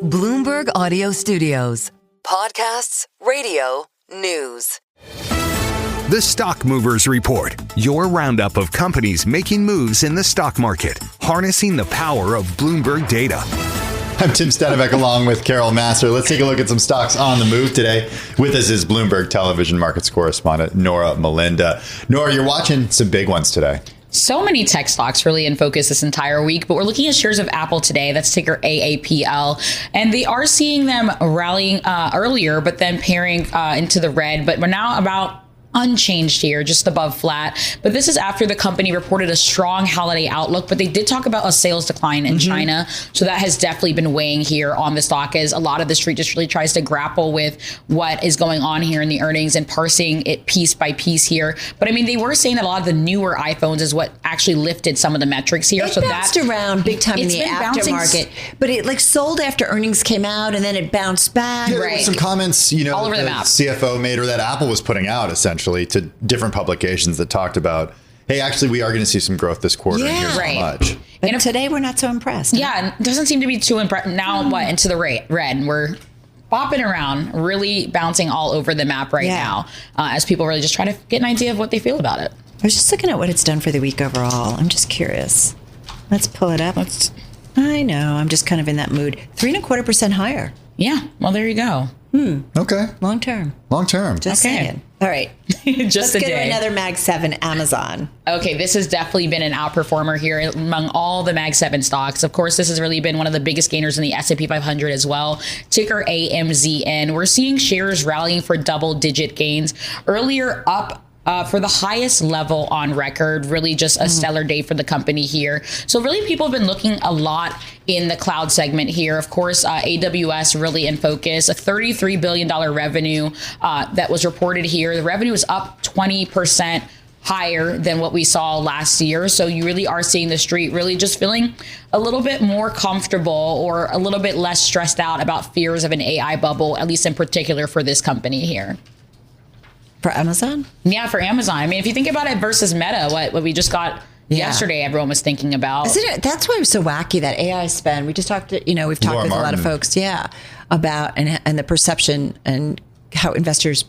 Bloomberg Audio Studios. Podcasts, radio, news. The Stock Movers Report, your roundup of companies making moves in the stock market, harnessing the power of Bloomberg data. I'm Tim Stenevec along with Carol Massar. Let's take a look at some stocks on the move today. With us is Bloomberg television markets correspondent Nora Melinda. Nora, you're watching some big ones today. So many tech stocks really in focus this entire week, but we're looking at shares of Apple today. That's ticker AAPL. And they are seeing them rallying earlier, but then pairing into the red. But we're now about unchanged here, just above flat. But this is after the company reported a strong holiday outlook, but they did talk about a sales decline in China. So that has definitely been weighing here on the stock, as a lot of the street just really tries to grapple with what is going on here in the earnings and parsing it piece by piece here. But I mean, they were saying that a lot of the newer iPhones is what actually lifted some of the metrics here. It bounced around big time in the aftermarket, but it like sold after earnings came out and then it bounced back. Yeah, there were some comments, all over the map. CFO made or that Apple was putting out essentially to different publications that talked about, hey, actually, we are going to see some growth this quarter. And here's how much. But today, we're not so impressed. Yeah, it doesn't seem to be too impressed. Now, into the red? We're bopping around, really bouncing all over the map right now, as people really just try to get an idea of what they feel about it. I was just looking at what it's done for the week overall. I'm just curious. Let's pull it up. I know. I'm just kind of in that mood. 3.25% higher. Yeah. Well, there you go. Okay. Long term. Just saying. All right. Let's get to another Mag 7, Amazon. Okay, this has definitely been an outperformer here among all the Mag 7 stocks. Of course, this has really been one of the biggest gainers in the S&P 500 as well. Ticker AMZN. We're seeing shares rallying for double-digit gains. Earlier up for the highest level on record, really just a stellar day for the company here. So really people have been looking a lot in the cloud segment here. Of course, AWS really in focus, a $33 billion revenue that was reported here. The revenue is up 20% higher than what we saw last year. So you really are seeing the street really just feeling a little bit more comfortable or a little bit less stressed out about fears of an AI bubble, at least in particular for this company here. For Amazon? Yeah, for Amazon. I mean, if you think about it versus Meta, what we just got yesterday, everyone was thinking about. That's why it was so wacky, that AI spend. We just talked to, we've talked with a lot of folks, about and the perception and how investors,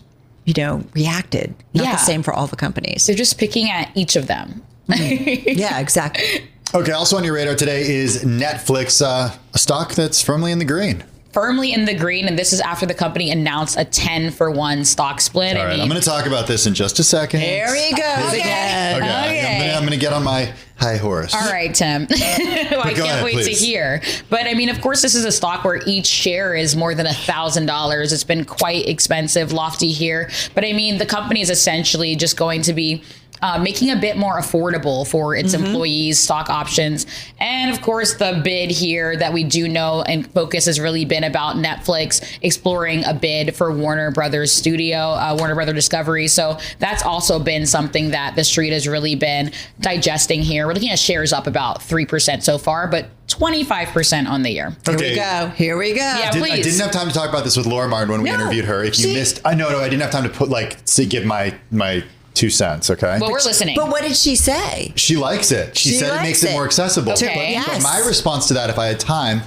reacted. Not the same for all the companies. They're just picking at each of them. Yeah, exactly. Okay, also on your radar today is Netflix, a stock that's firmly in the green. Firmly in the green, and this is after the company announced a 10-for-1 stock split. All right, I'm going to talk about this in just a second. Here we go. Okay. I'm going to get on my high horse. All right, Tim. I can't wait to hear. But I mean, of course, this is a stock where each share is more than $1,000. It's been quite expensive, lofty here. But I mean, the company is essentially just going to be making a bit more affordable for its employees, stock options. And of course, the bid here that we do know and focus has really been about Netflix exploring a bid for Warner Brothers Warner Brothers Discovery. So that's also been something that the street has really been digesting here. We're looking at shares up about 3% so far, but 25% on the year. Here we go. Yeah, please. I didn't have time to talk about this with Laura Martin when we interviewed her. If you missed, I didn't have time to put give my 2 cents, okay? Well, we're listening. But what did she say? She likes it. She said it makes it more accessible. Okay. But my response to that, if I had time,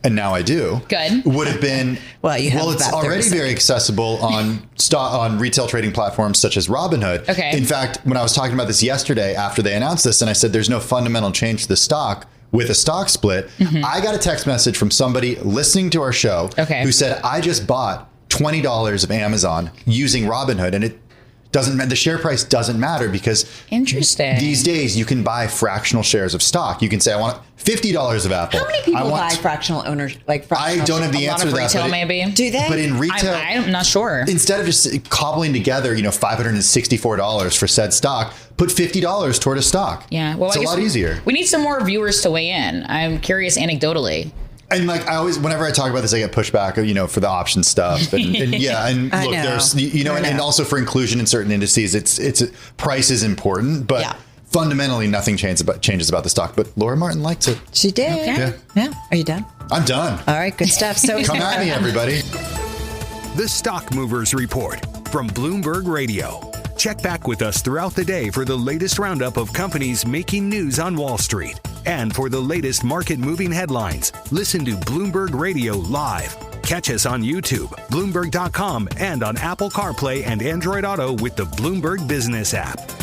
and now I do, would have been, it's already very accessible on retail trading platforms such as Robinhood. Okay. In fact, when I was talking about this yesterday after they announced this, and I said there's no fundamental change to the stock with a stock split, I got a text message from somebody listening to our show who said, I just bought $20 of Amazon using Robinhood, and the share price doesn't matter because these days you can buy fractional shares of stock. You can say, I want $50 of Apple. How many people buy fractional owners? I don't have the answer to that. Retail, maybe. Do they? But in retail, I'm not sure. Instead of just cobbling together, $564 for said stock, put $50 toward a stock. Yeah, well, it's a lot easier. We need some more viewers to weigh in. I'm curious anecdotally. And whenever I talk about this, I get pushback, for the option stuff. And there's, and also for inclusion in certain indices, it's price is important, but fundamentally nothing changes about the stock. But Laura Martin likes it. She did. Okay. Yeah. Are you done? I'm done. All right, good stuff. So come at me, everybody. The Stock Movers Report from Bloomberg Radio. Check back with us throughout the day for the latest roundup of companies making news on Wall Street. And for the latest market-moving headlines, listen to Bloomberg Radio live. Catch us on YouTube, Bloomberg.com, and on Apple CarPlay and Android Auto with the Bloomberg Business app.